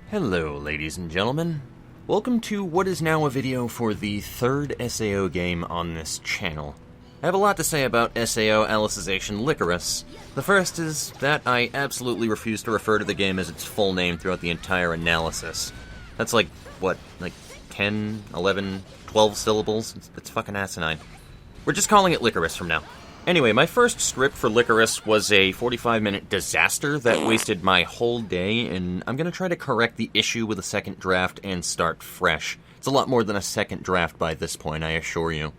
Hello, ladies and gentlemen. Welcome to what is now a video for the third SAO game on this channel. I have a lot to say about SAO Alicization Lycoris. The first is that I absolutely refuse to refer to the game as its full name throughout the entire analysis. That's like, 10, 11, 12 syllables? It's fucking asinine. We're just calling it Lycoris from now. Anyway, my first script for Lycoris was a 45-minute disaster that wasted my whole day, and I'm gonna try to correct the issue with a second draft and start fresh. It's a lot more than a second draft by this point, I assure you.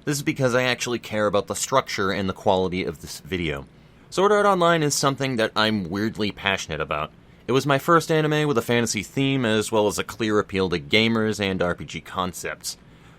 This is because I actually care about the structure and the quality of this video. Sword Art Online is something that I'm weirdly passionate about. It was my first anime with a fantasy theme, as well as a clear appeal to gamers and RPG concepts.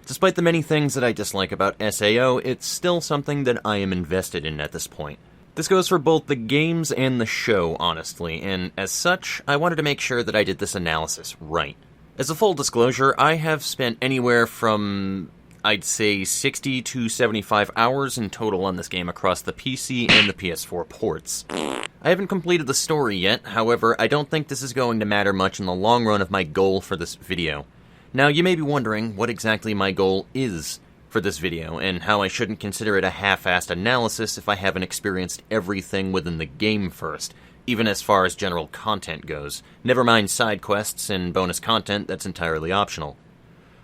Despite the many things that I dislike about SAO, it's still something that I am invested in at this point. This goes for both the games and the show, honestly, and as such, I wanted to make sure that I did this analysis right. As a full disclosure, I have spent anywhere from, I'd say, 60 to 75 hours in total on this game across the PC and the PS4 ports. I haven't completed the story yet, however, I don't think this is going to matter much in the long run of my goal for this video. Now, you may be wondering what exactly my goal is for this video, and how I shouldn't consider it a half-assed analysis if I haven't experienced everything within the game first, even as far as general content goes. Never mind side quests and bonus content that's entirely optional.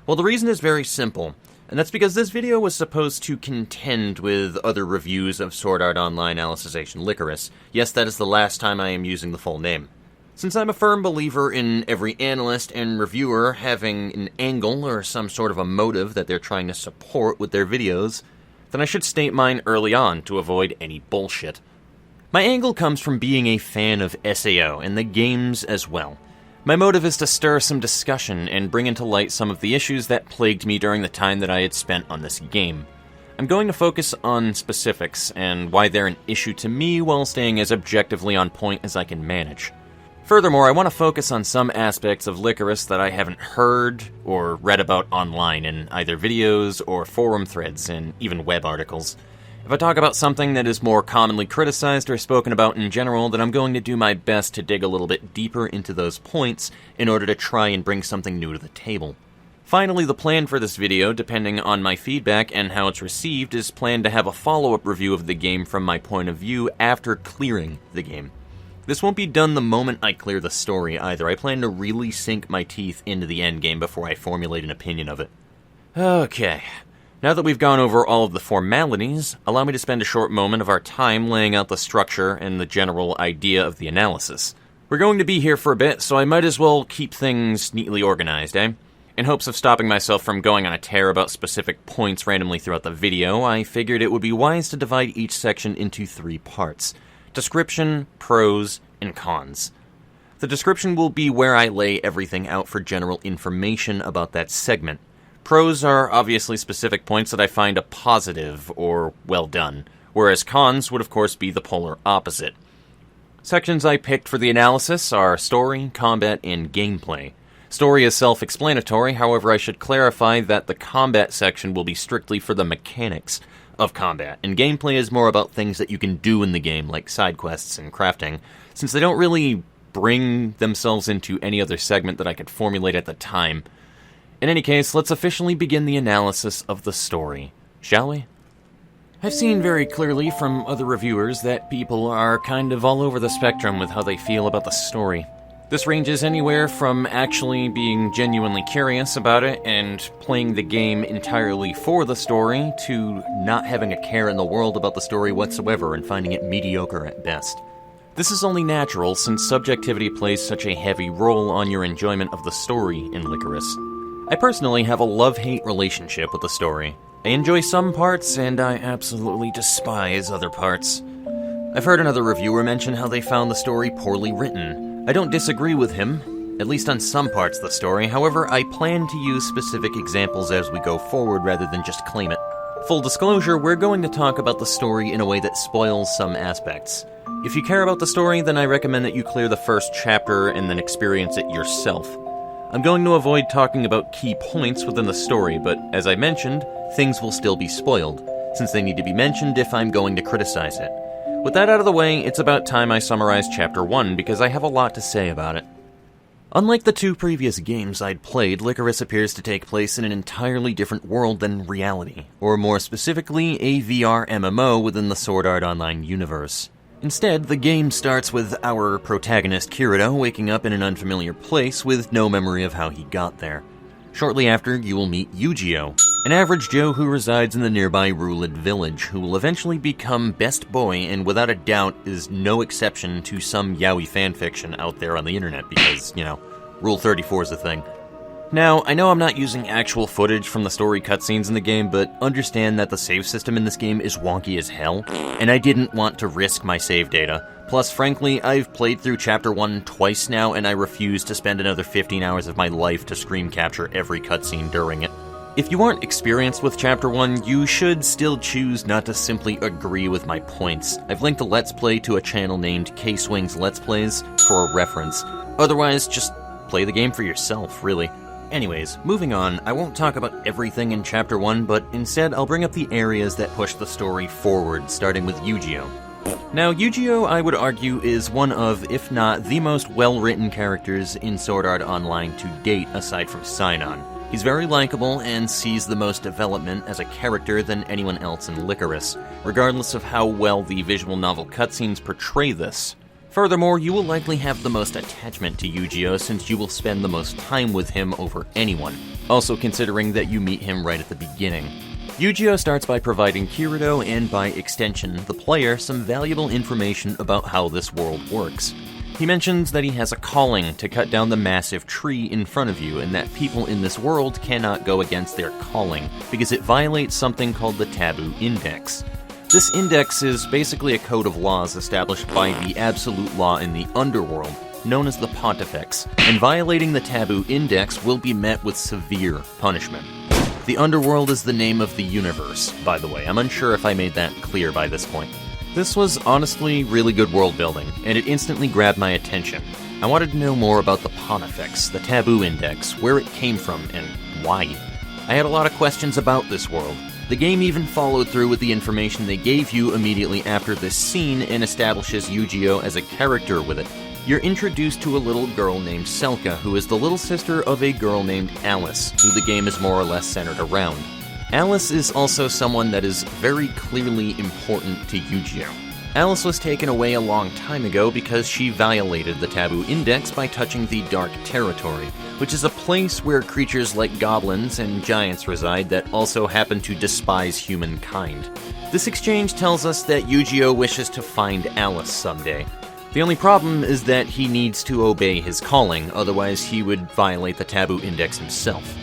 Well, the reason is very simple, and that's because this video was supposed to contend with other reviews of Sword Art Online Alicization Lycoris. Yes, that is the last time I am using the full name. Since I'm a firm believer in every analyst and reviewer having an angle or some sort of a motive that they're trying to support with their videos, then I should state mine early on to avoid any bullshit. My angle comes from being a fan of SAO and the games as well. My motive is to stir some discussion and bring into light some of the issues that plagued me during the time that I had spent on this game. I'm going to focus on specifics and why they're an issue to me while staying as objectively on point as I can manage. Furthermore, I want to focus on some aspects of Lycoris that I haven't heard or read about online in either videos or forum threads and even web articles. If I talk about something that is more commonly criticized or spoken about in general, then I'm going to do my best to dig a little bit deeper into those points in order to try and bring something new to the table. Finally, the plan for this video, depending on my feedback and how it's received, is planned to have a follow-up review of the game from my point of view after clearing the game. This won't be done the moment I clear the story either. I plan to really sink my teeth into the endgame before I formulate an opinion of it. Okay, now that we've gone over all of the formalities, allow me to spend a short moment of our time laying out the structure and the general idea of the analysis. We're going to be here for a bit, so I might as well keep things neatly organized, eh? In hopes of stopping myself from going on a tear about specific points randomly throughout the video, I figured it would be wise to divide each section into 3 parts. Description, pros, and cons. The description will be where I lay everything out for general information about that segment. Pros are obviously specific points that I find a positive or well done, whereas cons would of course be the polar opposite. Sections I picked for the analysis are story, combat, and gameplay. Story is self-explanatory, however I should clarify that the combat section will be strictly for the mechanics of combat, and gameplay is more about things that you can do in the game, like side quests and crafting, since they don't really bring themselves into any other segment that I could formulate at the time. In any case, let's officially begin the analysis of the story, shall we? I've seen very clearly from other reviewers that people are kind of all over the spectrum with how they feel about the story. This ranges anywhere from actually being genuinely curious about it and playing the game entirely for the story, to not having a care in the world about the story whatsoever and finding it mediocre at best. This is only natural since subjectivity plays such a heavy role on your enjoyment of the story in Lycoris. I personally have a love-hate relationship with the story. I enjoy some parts and I absolutely despise other parts. I've heard another reviewer mention how they found the story poorly written. I don't disagree with him, at least on some parts of the story. However, I plan to use specific examples as we go forward rather than just claim it. Full disclosure, we're going to talk about the story in a way that spoils some aspects. If you care about the story, then I recommend that you clear the first chapter and then experience it yourself. I'm going to avoid talking about key points within the story, but as I mentioned, things will still be spoiled, since they need to be mentioned if I'm going to criticize it. With that out of the way, it's about time I summarize Chapter 1, because I have a lot to say about it. Unlike the two previous games I'd played, Lycoris appears to take place in an entirely different world than reality, or more specifically, a VR MMO within the Sword Art Online universe. Instead, the game starts with our protagonist Kayode waking up in an unfamiliar place with no memory of how he got there. Shortly after, you will meet Yu-Gi-Oh, an average Joe who resides in the nearby Ruled village, who will eventually become best boy and without a doubt is no exception to some yaoi fanfiction out there on the internet because, Rule 34 is a thing. Now, I know I'm not using actual footage from the story cutscenes in the game, but understand that the save system in this game is wonky as hell, and I didn't want to risk my save data. Plus, frankly, I've played through Chapter 1 twice now, and I refuse to spend another 15 hours of my life to screen capture every cutscene during it. If you aren't experienced with Chapter 1, you should still choose not to simply agree with my points. I've linked a Let's Play to a channel named K-Swing's Let's Plays for a reference. Otherwise, just play the game for yourself, really. Anyways, moving on, I won't talk about everything in Chapter 1, but instead I'll bring up the areas that push the story forward, starting with Yu-Gi-Oh. Now, Yu-Gi-Oh, I would argue, is one of, if not the most well-written characters in Sword Art Online to date, aside from Sinon. He's very likable and sees the most development as a character than anyone else in Lycoris, regardless of how well the visual novel cutscenes portray this. Furthermore, you will likely have the most attachment to Yu-Gi-Oh since you will spend the most time with him over anyone, also considering that you meet him right at the beginning. Yu-Gi-Oh starts by providing Kayode and by extension, the player, some valuable information about how this world works. He mentions that he has a calling to cut down the massive tree in front of you and that people in this world cannot go against their calling because it violates something called the Taboo Index. This index is basically a code of laws established by the absolute law in the underworld, known as the Pontifex, and violating the Taboo Index will be met with severe punishment. The underworld is the name of the universe, by the way. I'm unsure if I made that clear by this point. This was honestly really good world building, and it instantly grabbed my attention. I wanted to know more about the Pontifex, the Taboo Index, where it came from, and why. I had a lot of questions about this world. The game even followed through with the information they gave you immediately after this scene and establishes Yu-Gi-Oh as a character with it. You're introduced to a little girl named Selka, who is the little sister of a girl named Alice, who the game is more or less centered around. Alice is also someone that is very clearly important to Yu-Gi-Oh. Alice was taken away a long time ago because she violated the Taboo Index by touching the Dark Territory, which is a place where creatures like goblins and giants reside that also happen to despise humankind. This exchange tells us that Yu-Gi-Oh wishes to find Alice someday. The only problem is that he needs to obey his calling, otherwise he would violate the Taboo Index himself.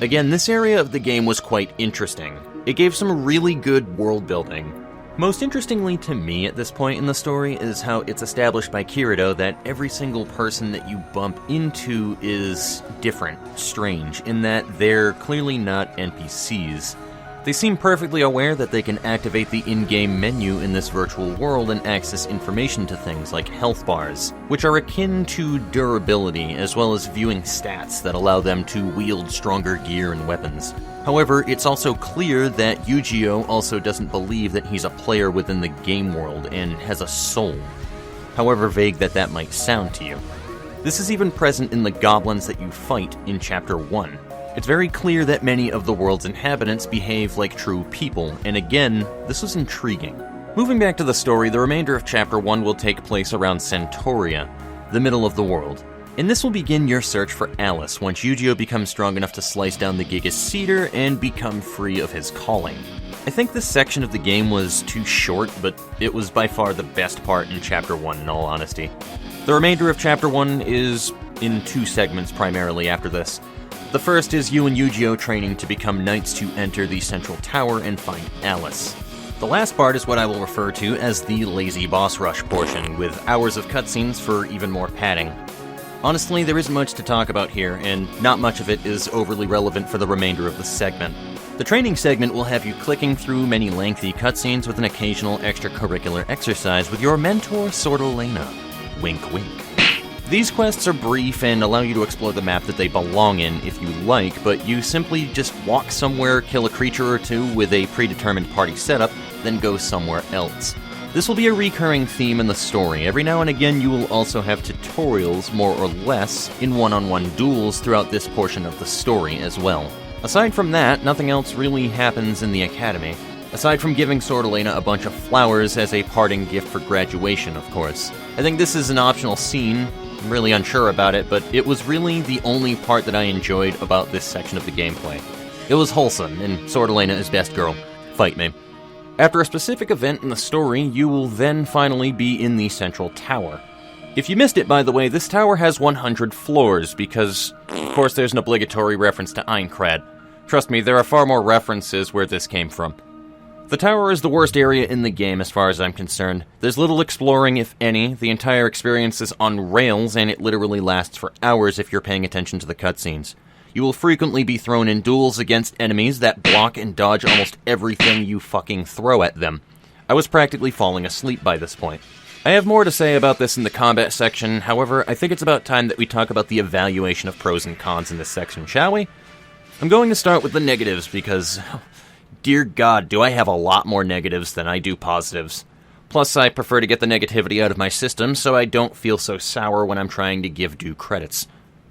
Again, this area of the game was quite interesting. It gave some really good world building. Most interestingly to me at this point in the story is how it's established by Kayode that every single person that you bump into is different, strange, in that they're clearly not NPCs. They seem perfectly aware that they can activate the in-game menu in this virtual world and access information to things like health bars, which are akin to durability, as well as viewing stats that allow them to wield stronger gear and weapons. However, it's also clear that Yu-Gi-Oh also doesn't believe that he's a player within the game world and has a soul, however vague that might sound to you. This is even present in the goblins that you fight in Chapter 1. It's very clear that many of the world's inhabitants behave like true people, and again, this was intriguing. Moving back to the story, the remainder of Chapter 1 will take place around Centauria, the middle of the world. And this will begin your search for Alice once Yu-Gi-Oh becomes strong enough to slice down the Gigas Cedar and become free of his calling. I think this section of the game was too short, but it was by far the best part in Chapter 1 in all honesty. The remainder of Chapter 1 is in two segments primarily after this. The first is you and Yu-Gi-Oh training to become knights to enter the central tower and find Alice. The last part is what I will refer to as the lazy boss rush portion, with hours of cutscenes for even more padding. Honestly, there isn't much to talk about here, and not much of it is overly relevant for the remainder of the segment. The training segment will have you clicking through many lengthy cutscenes with an occasional extracurricular exercise with your mentor, Sordelena. Wink wink. These quests are brief and allow you to explore the map that they belong in if you like, but you simply just walk somewhere, kill a creature or two with a predetermined party setup, then go somewhere else. This will be a recurring theme in the story. Every now and again you will also have tutorials, more or less, in one-on-one duels throughout this portion of the story as well. Aside from that, nothing else really happens in the academy. Aside from giving Sword Elena a bunch of flowers as a parting gift for graduation, of course. I think this is an optional scene. I'm really unsure about it, but it was really the only part that I enjoyed about this section of the gameplay. It was wholesome, and Sword Elena is best girl. Fight me. After a specific event in the story, you will then finally be in the central tower. If you missed it, by the way, this tower has 100 floors, because, of course, there's an obligatory reference to Aincrad. Trust me, there are far more references where this came from. The tower is the worst area in the game as far as I'm concerned. There's little exploring, if any. The entire experience is on rails, and it literally lasts for hours if you're paying attention to the cutscenes. You will frequently be thrown in duels against enemies that block and dodge almost everything you fucking throw at them. I was practically falling asleep by this point. I have more to say about this in the combat section, however, I think it's about time that we talk about the evaluation of pros and cons in this section, shall we? I'm going to start with the negatives because, dear God, do I have a lot more negatives than I do positives. Plus, I prefer to get the negativity out of my system so I don't feel so sour when I'm trying to give due credits.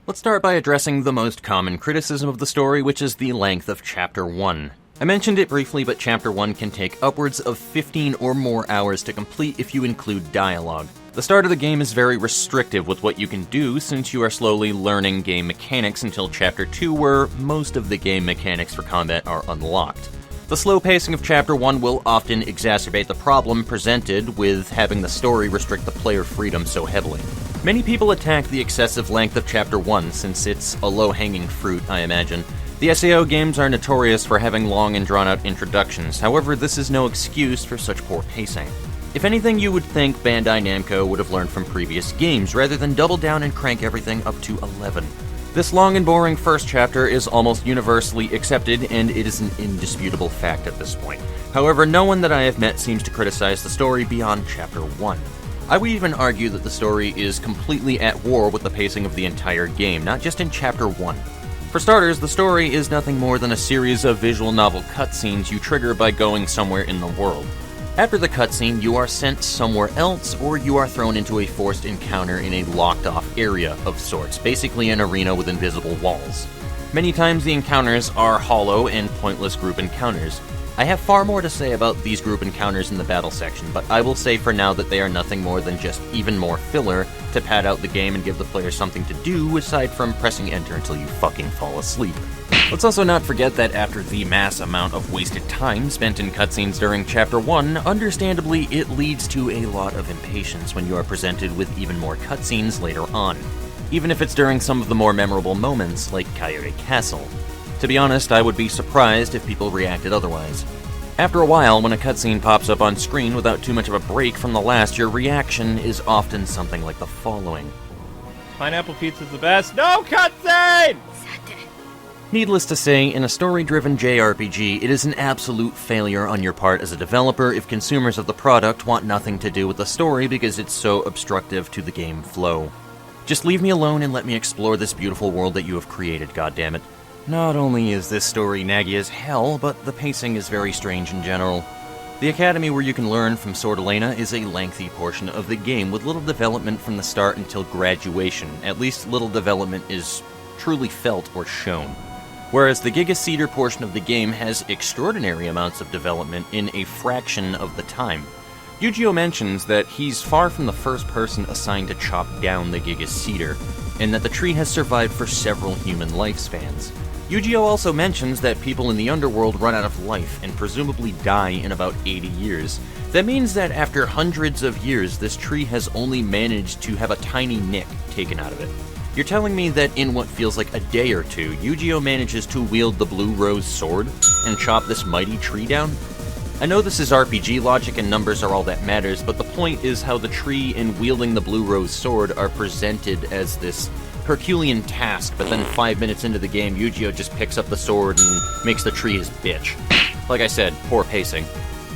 Let's start by addressing the most common criticism of the story, which is the length of Chapter 1. I mentioned it briefly, but Chapter 1 can take upwards of 15 or more hours to complete if you include dialogue. The start of the game is very restrictive with what you can do since you are slowly learning game mechanics until Chapter 2, where most of the game mechanics for combat are unlocked. The slow pacing of Chapter 1 will often exacerbate the problem presented with having the story restrict the player freedom so heavily. Many people attack the excessive length of Chapter 1 since it's a low-hanging fruit, I imagine. The SAO games are notorious for having long and drawn-out introductions, however, this is no excuse for such poor pacing. If anything, you would think Bandai Namco would have learned from previous games, rather than double down and crank everything up to 11. This long and boring first chapter is almost universally accepted, and it is an indisputable fact at this point. However, no one that I have met seems to criticize the story beyond Chapter 1. I would even argue that the story is completely at war with the pacing of the entire game, not just in Chapter 1. For starters, the story is nothing more than a series of visual novel cutscenes you trigger by going somewhere in the world. After the cutscene, you are sent somewhere else, or you are thrown into a forced encounter in a locked-off area of sorts, basically an arena with invisible walls. Many times the encounters are hollow and pointless group encounters. I have far more to say about these group encounters in the battle section, but I will say for now that they are nothing more than just even more filler to pad out the game and give the player something to do aside from pressing enter until you fucking fall asleep. Let's also not forget that after the mass amount of wasted time spent in cutscenes during Chapter 1, understandably it leads to a lot of impatience when you are presented with even more cutscenes later on, even if it's during some of the more memorable moments like Kayode Castle. To be honest, I would be surprised if people reacted otherwise. After a while, when a cutscene pops up on screen without too much of a break from the last, your reaction is often something like the following. Pineapple pizza's the best. No cutscene! Needless to say, in a story-driven JRPG, it is an absolute failure on your part as a developer if consumers of the product want nothing to do with the story because it's so obstructive to the game flow. Just leave me alone and let me explore this beautiful world that you have created, goddammit. Not only is this story naggy as hell, but the pacing is very strange in general. The academy where you can learn from Sword Elena is a lengthy portion of the game, with little development from the start until graduation. At least little development is truly felt or shown. Whereas the Giga Cedar portion of the game has extraordinary amounts of development in a fraction of the time. Yu-Gi-Oh mentions that he's far from the first person assigned to chop down the Giga Cedar, and that the tree has survived for several human lifespans. Yu-Gi-Oh also mentions that people in the underworld run out of life and presumably die in about 80 years. That means that after hundreds of years, this tree has only managed to have a tiny nick taken out of it. You're telling me that in what feels like a day or two, Yu-Gi-Oh manages to wield the Blue Rose Sword and chop this mighty tree down? I know this is RPG logic and numbers are all that matters, but the point is how the tree and wielding the Blue Rose Sword are presented as this Herculean task, but then 5 minutes into the game, Yu-Gi-Oh just picks up the sword and makes the tree his bitch. Like I said, poor pacing.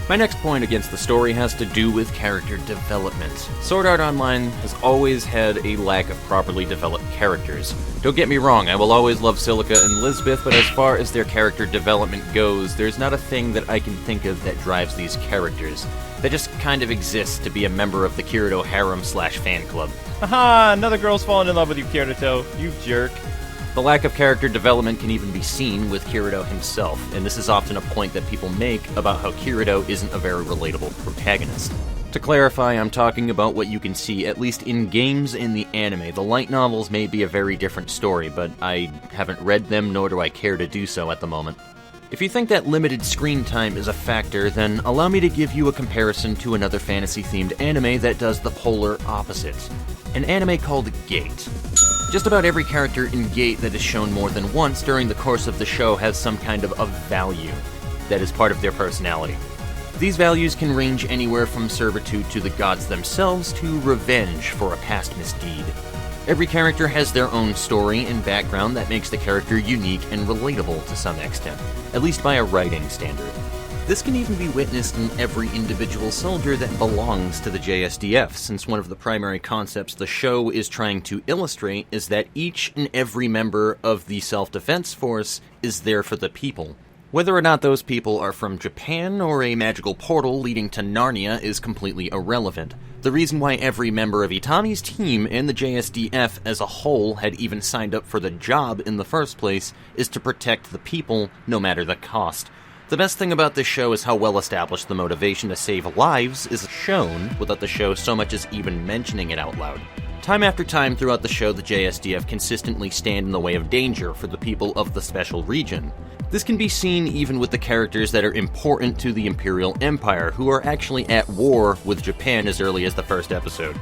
My next point against the story has to do with character development. Sword Art Online has always had a lack of properly developed characters. Don't get me wrong, I will always love Silica and Lisbeth, but as far as their character development goes, there's not a thing that I can think of that drives these characters. They just kind of exist to be a member of the Kirito harem/fan club. Haha, another girl's falling in love with you, Kirito. You jerk. The lack of character development can even be seen with Kirito himself, and this is often a point that people make about how Kirito isn't a very relatable protagonist. To clarify, I'm talking about what you can see, at least in games in the anime. The light novels may be a very different story, but I haven't read them, nor do I care to do so at the moment. If you think that limited screen time is a factor, then allow me to give you a comparison to another fantasy-themed anime that does the polar opposite. An anime called Gate. Just about every character in Gate that is shown more than once during the course of the show has some kind of a value that is part of their personality. These values can range anywhere from servitude to the gods themselves to revenge for a past misdeed. Every character has their own story and background that makes the character unique and relatable to some extent, at least by a writing standard. This can even be witnessed in every individual soldier that belongs to the JSDF, since one of the primary concepts the show is trying to illustrate is that each and every member of the self-defense force is there for the people. Whether or not those people are from Japan or a magical portal leading to Narnia is completely irrelevant. The reason why every member of Itami's team and the JSDF as a whole had even signed up for the job in the first place is to protect the people, no matter the cost. The best thing about this show is how well established the motivation to save lives is shown without the show so much as even mentioning it out loud. Time after time throughout the show, the JSDF consistently stand in the way of danger for the people of the special region. This can be seen even with the characters that are important to the Imperial Empire, who are actually at war with Japan as early as the first episode.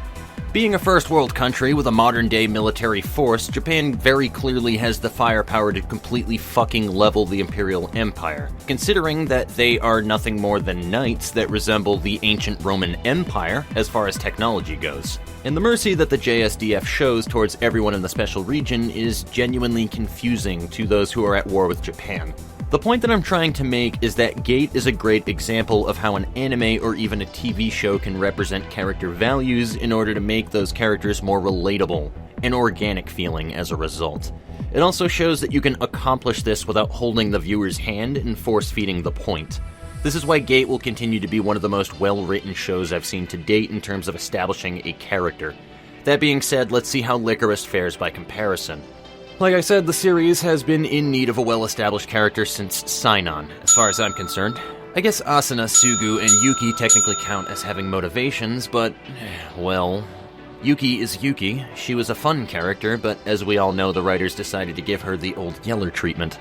Being a first world country with a modern-day military force, Japan very clearly has the firepower to completely fucking level the Imperial Empire, considering that they are nothing more than knights that resemble the ancient Roman Empire as far as technology goes. And the mercy that the JSDF shows towards everyone in the special region is genuinely confusing to those who are at war with Japan. The point that I'm trying to make is that Gate is a great example of how an anime or even a TV show can represent character values in order to make those characters more relatable, and organic feeling as a result. It also shows that you can accomplish this without holding the viewer's hand and force-feeding the point. This is why Gate will continue to be one of the most well-written shows I've seen to date in terms of establishing a character. That being said, let's see how Lycoris fares by comparison. Like I said, the series has been in need of a well-established character since Sainon, as far as I'm concerned. I guess Asuna, Sugu, and Yuki technically count as having motivations, but, well, Yuki is Yuki. She was a fun character, but as we all know, the writers decided to give her the old Yeller treatment.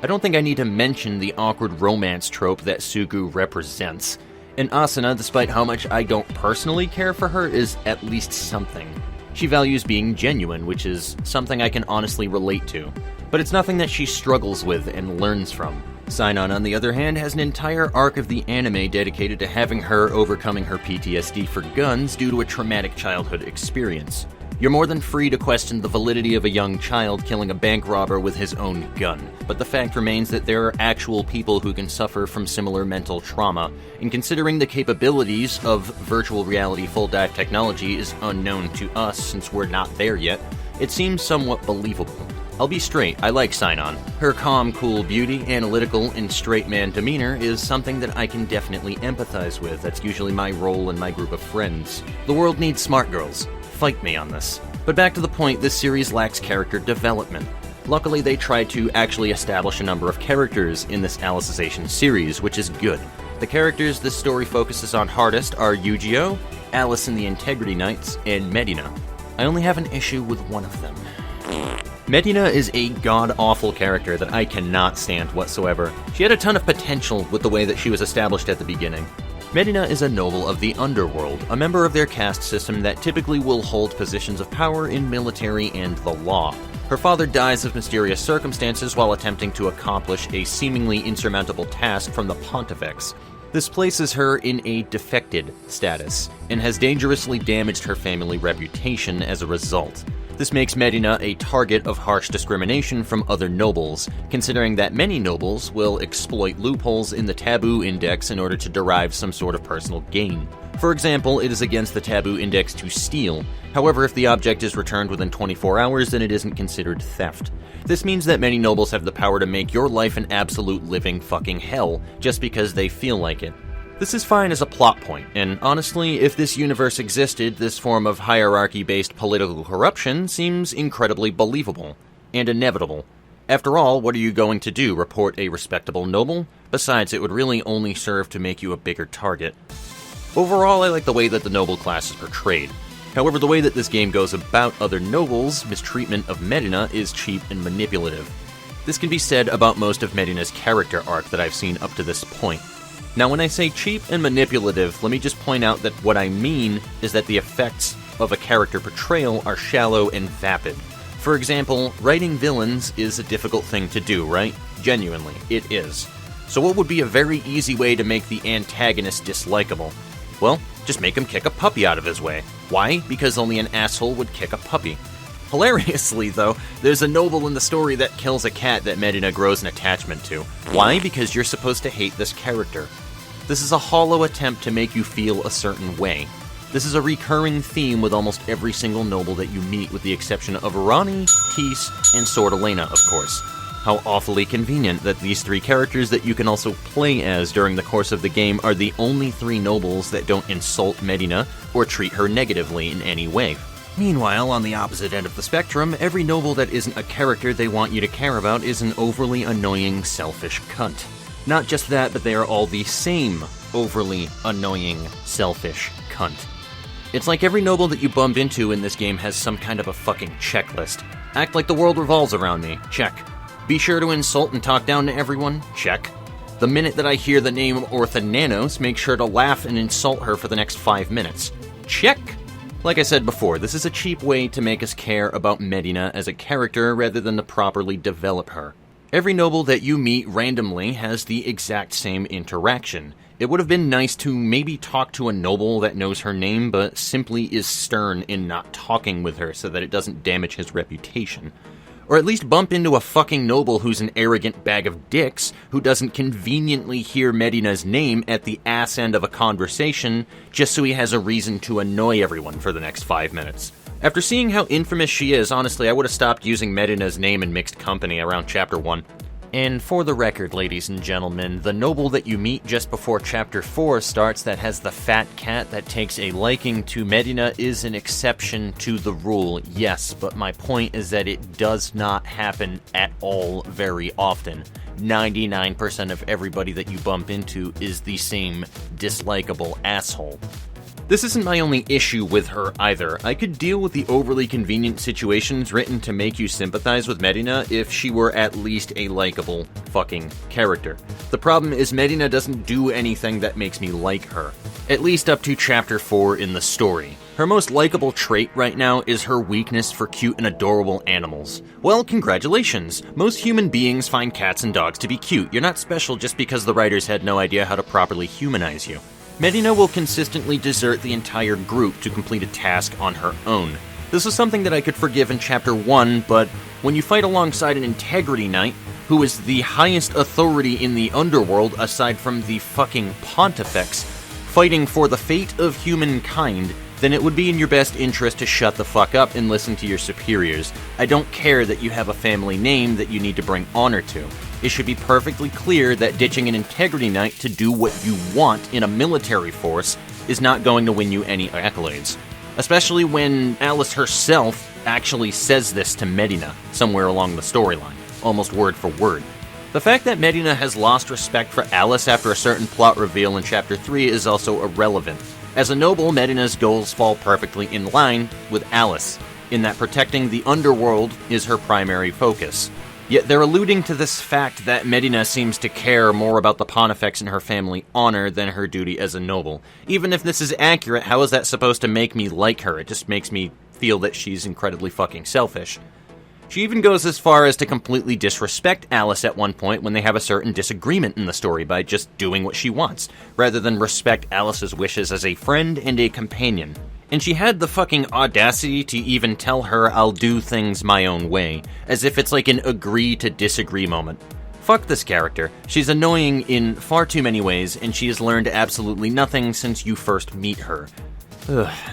I don't think I need to mention the awkward romance trope that Sugu represents. And Asuna, despite how much I don't personally care for her, is at least something. She values being genuine, which is something I can honestly relate to, but it's nothing that she struggles with and learns from. Sainon, on the other hand, has an entire arc of the anime dedicated to having her overcoming her PTSD for guns due to a traumatic childhood experience. You're more than free to question the validity of a young child killing a bank robber with his own gun, but the fact remains that there are actual people who can suffer from similar mental trauma, and considering the capabilities of virtual reality full dive technology is unknown to us since we're not there yet, it seems somewhat believable. I'll be straight, I like Sainon. Her calm, cool beauty, analytical, and straight man demeanor is something that I can definitely empathize with. That's usually my role in my group of friends. The world needs smart girls. Fight me on this. But back to the point, this series lacks character development. Luckily, they tried to actually establish a number of characters in this Alicization series, which is good. The characters this story focuses on hardest are Yu-Gi-Oh!, Alice and the Integrity Knights, and Medina. I only have an issue with one of them. Medina is a god-awful character that I cannot stand whatsoever. She had a ton of potential with the way that she was established at the beginning. Medina is a noble of the underworld, a member of their caste system that typically will hold positions of power in military and the law. Her father dies of mysterious circumstances while attempting to accomplish a seemingly insurmountable task from the Pontifex. This places her in a defected status, and has dangerously damaged her family reputation as a result. This makes Medina a target of harsh discrimination from other nobles, considering that many nobles will exploit loopholes in the taboo index in order to derive some sort of personal gain. For example, it is against the taboo index to steal. However, if the object is returned within 24 hours, then it isn't considered theft. This means that many nobles have the power to make your life an absolute living fucking hell, just because they feel like it. This is fine as a plot point, and honestly, if this universe existed, this form of hierarchy-based political corruption seems incredibly believable and inevitable. After all, what are you going to do, report a respectable noble? Besides, it would really only serve to make you a bigger target. Overall, I like the way that the noble class is portrayed. However, the way that this game goes about other nobles' mistreatment of Medina is cheap and manipulative. This can be said about most of Medina's character arc that I've seen up to this point. Now, when I say cheap and manipulative, let me just point out that what I mean is that the effects of a character portrayal are shallow and vapid. For example, writing villains is a difficult thing to do, right? Genuinely, it is. So what would be a very easy way to make the antagonist dislikable? Well, just make him kick a puppy out of his way. Why? Because only an asshole would kick a puppy. Hilariously, though, there's a noble in the story that kills a cat that Medina grows an attachment to. Why? Because you're supposed to hate this character. This is a hollow attempt to make you feel a certain way. This is a recurring theme with almost every single noble that you meet, with the exception of Rani, Tease, and Sword Elena, of course. How awfully convenient that these three characters that you can also play as during the course of the game are the only three nobles that don't insult Medina or treat her negatively in any way. Meanwhile, on the opposite end of the spectrum, every noble that isn't a character they want you to care about is an overly annoying, selfish cunt. Not just that, but they are all the same overly annoying, selfish cunt. It's like every noble that you bump into in this game has some kind of a fucking checklist. Act like the world revolves around me. Check. Be sure to insult and talk down to everyone. Check. The minute that I hear the name Orthananos, make sure to laugh and insult her for the next 5 minutes. Check. Like I said before, this is a cheap way to make us care about Medina as a character rather than to properly develop her. Every noble that you meet randomly has the exact same interaction. It would have been nice to maybe talk to a noble that knows her name, but simply is stern in not talking with her so that it doesn't damage his reputation. Or at least bump into a fucking noble who's an arrogant bag of dicks who doesn't conveniently hear Medina's name at the ass end of a conversation just so he has a reason to annoy everyone for the next 5 minutes. After seeing how infamous she is, honestly, I would have stopped using Medina's name in mixed company around Chapter 1. And for the record, ladies and gentlemen, the noble that you meet just before Chapter 4 starts that has the fat cat that takes a liking to Medina is an exception to the rule, yes, but my point is that it does not happen at all very often. 99% of everybody that you bump into is the same dislikable asshole. This isn't my only issue with her either. I could deal with the overly convenient situations written to make you sympathize with Medina if she were at least a likable fucking character. The problem is Medina doesn't do anything that makes me like her. At least up to Chapter 4 in the story. Her most likable trait right now is her weakness for cute and adorable animals. Well, congratulations! Most human beings find cats and dogs to be cute. You're not special just because the writers had no idea how to properly humanize you. Medina will consistently desert the entire group to complete a task on her own. This was something that I could forgive in Chapter 1, but when you fight alongside an Integrity Knight, who is the highest authority in the underworld aside from the fucking Pontifex, fighting for the fate of humankind, then it would be in your best interest to shut the fuck up and listen to your superiors. I don't care that you have a family name that you need to bring honor to. It should be perfectly clear that ditching an Integrity Knight to do what you want in a military force is not going to win you any accolades. Especially when Alice herself actually says this to Medina, somewhere along the storyline, almost word for word. The fact that Medina has lost respect for Alice after a certain plot reveal in Chapter 3 is also irrelevant. As a noble, Medina's goals fall perfectly in line with Alice, in that protecting the underworld is her primary focus. Yet they're alluding to this fact that Medina seems to care more about the Pontifex and her family honor than her duty as a noble. Even if this is accurate, how is that supposed to make me like her? It just makes me feel that she's incredibly fucking selfish. She even goes as far as to completely disrespect Alice at one point when they have a certain disagreement in the story by just doing what she wants, rather than respect Alice's wishes as a friend and a companion. And she had the fucking audacity to even tell her I'll do things my own way, as if it's like an agree to disagree moment. Fuck this character. She's annoying in far too many ways, and she has learned absolutely nothing since you first meet her.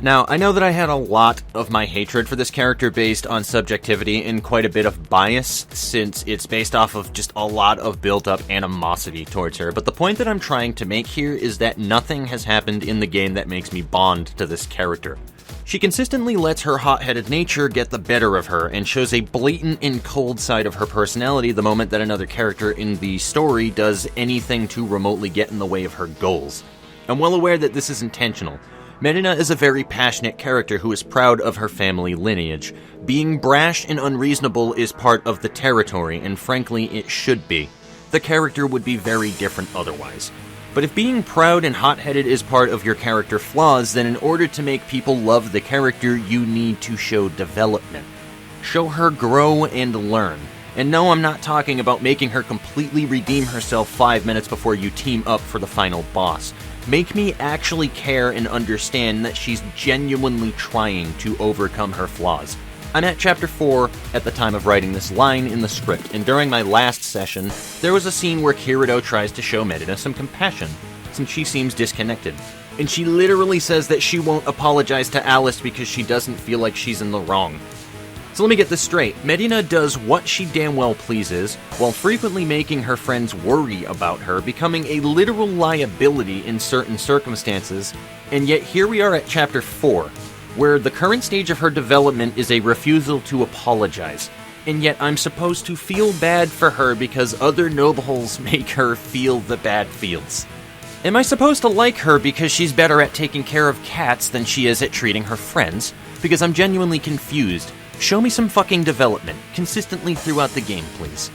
Now, I know that I had a lot of my hatred for this character based on subjectivity and quite a bit of bias, since it's based off of just a lot of built-up animosity towards her, but the point that I'm trying to make here is that nothing has happened in the game that makes me bond to this character. She consistently lets her hot-headed nature get the better of her, and shows a blatant and cold side of her personality the moment that another character in the story does anything to remotely get in the way of her goals. I'm well aware that this is intentional. Medina is a very passionate character who is proud of her family lineage. Being brash and unreasonable is part of the territory, and frankly, it should be. The character would be very different otherwise. But if being proud and hot-headed is part of your character flaws, then in order to make people love the character, you need to show development. Show her grow and learn. And no, I'm not talking about making her completely redeem herself 5 minutes before you team up for the final boss. Make me actually care and understand that she's genuinely trying to overcome her flaws. I'm at Chapter 4 at the time of writing this line in the script, and during my last session, there was a scene where Kayode tries to show Medina some compassion, since she seems disconnected. And she literally says that she won't apologize to Alice because she doesn't feel like she's in the wrong. So let me get this straight. Medina does what she damn well pleases, while frequently making her friends worry about her, becoming a literal liability in certain circumstances, and yet here we are at Chapter 4, where the current stage of her development is a refusal to apologize, and yet I'm supposed to feel bad for her because other nobles make her feel the bad feels. Am I supposed to like her because she's better at taking care of cats than she is at treating her friends? Because I'm genuinely confused. Show me some fucking development, consistently throughout the game, please.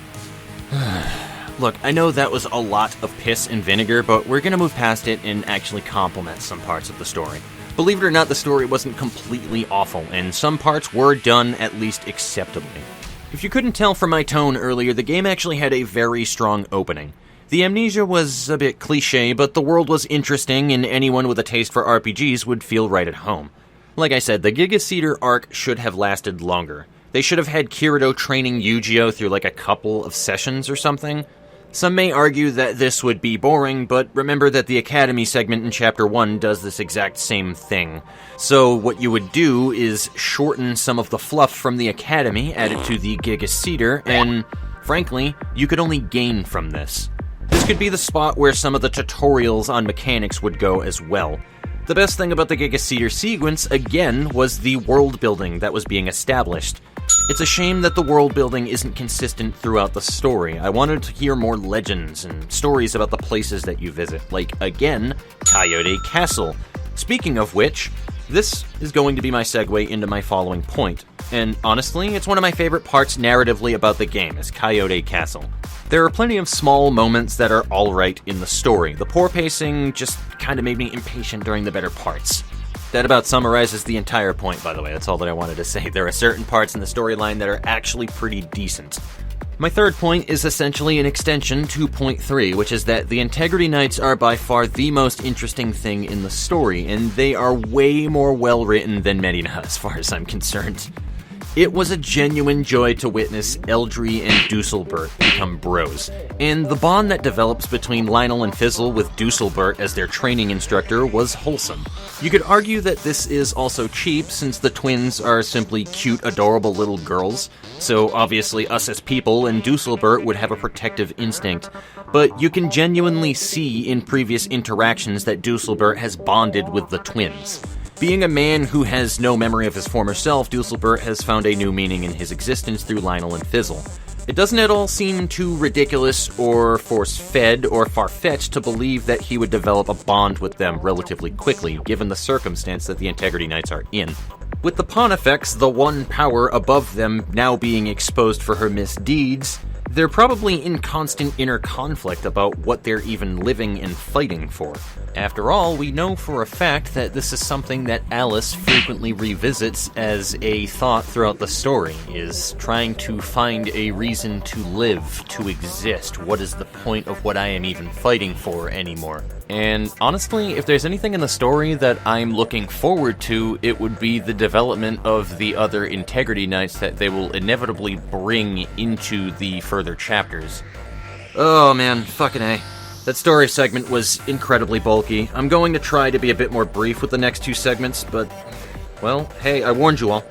Look, I know that was a lot of piss and vinegar, but we're gonna move past it and actually compliment some parts of the story. Believe it or not, the story wasn't completely awful, and some parts were done at least acceptably. If you couldn't tell from my tone earlier, the game actually had a very strong opening. The amnesia was a bit cliché, but the world was interesting, and anyone with a taste for RPGs would feel right at home. Like I said, the Giga Cedar arc should have lasted longer. They should have had Kayode training Yu-Gi-Oh through like a couple of sessions or something. Some may argue that this would be boring, but remember that the Academy segment in Chapter 1 does this exact same thing. So what you would do is shorten some of the fluff from the Academy, add it to the Giga Cedar, and frankly, you could only gain from this. This could be the spot where some of the tutorials on mechanics would go as well. The best thing about the Giga Cedar sequence, again, was the world building that was being established. It's a shame that the world building isn't consistent throughout the story. I wanted to hear more legends and stories about the places that you visit, like, again, Kayode Castle. Speaking of which, this is going to be my segue into my following point. And honestly, it's one of my favorite parts narratively about the game, is Kayode Castle. There are plenty of small moments that are alright in the story. The poor pacing just kind of made me impatient during the better parts. That about summarizes the entire point, by the way. That's all that I wanted to say. There are certain parts in the storyline that are actually pretty decent. My third point is essentially an extension to point 3, which is that the Integrity Knights are by far the most interesting thing in the story, and they are way more well-written than Medina, as far as I'm concerned. It was a genuine joy to witness Eldry and Dusselbert become bros, and the bond that develops between Lionel and Fizzle with Dusselbert as their training instructor was wholesome. You could argue that this is also cheap, since the twins are simply cute, adorable little girls, so obviously us as people and Dusselbert would have a protective instinct, but you can genuinely see in previous interactions that Dusselbert has bonded with the twins. Being a man who has no memory of his former self, Dusselbert has found a new meaning in his existence through Lionel and Fizzle. It doesn't at all seem too ridiculous or force-fed or far-fetched to believe that he would develop a bond with them relatively quickly, given the circumstance that the Integrity Knights are in. With the Pontifex, the one power above them, now being exposed for her misdeeds, they're probably in constant inner conflict about what they're even living and fighting for. After all, we know for a fact that this is something that Alice frequently revisits as a thought throughout the story, is trying to find a reason to live, to exist. What is the point of what I am even fighting for anymore? And honestly, if there's anything in the story that I'm looking forward to, it would be the development of the other Integrity Knights that they will inevitably bring into the further chapters. Oh man, fucking A. That story segment was incredibly bulky. I'm going to try to be a bit more brief with the next two segments, but, well, hey, I warned you all.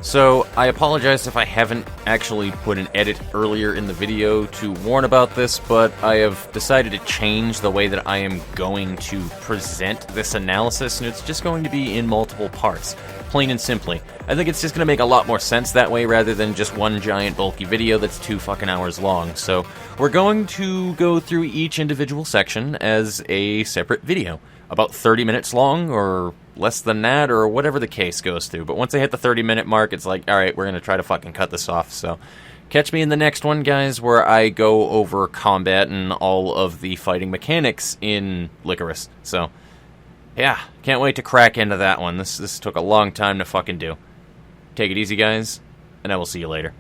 So, I apologize if I haven't actually put an edit earlier in the video to warn about this, but I have decided to change the way that I am going to present this analysis, and it's just going to be in multiple parts, plain and simply. I think it's just going to make a lot more sense that way rather than just one giant bulky video that's 2 fucking hours long. So, we're going to go through each individual section as a separate video, about 30 minutes long, or less than that, or whatever the case goes through. But once I hit the 30-minute mark, it's like, alright, we're gonna try to fucking cut this off. So, catch me in the next one, guys, where I go over combat and all of the fighting mechanics in Lycoris. So, yeah, can't wait to crack into that one. This took a long time to fucking do. Take it easy, guys, and I will see you later.